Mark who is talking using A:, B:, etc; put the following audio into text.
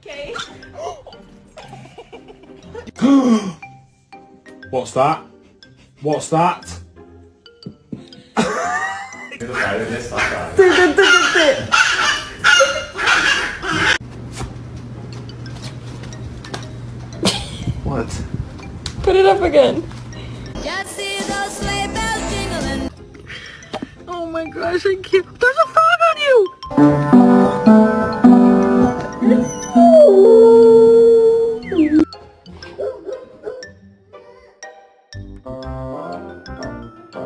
A: Okay.
B: What's that? What's that? What?
A: Put it up again.
C: Just see those sleigh bells jingling.
A: Oh my gosh, I can't. There's a frog on you!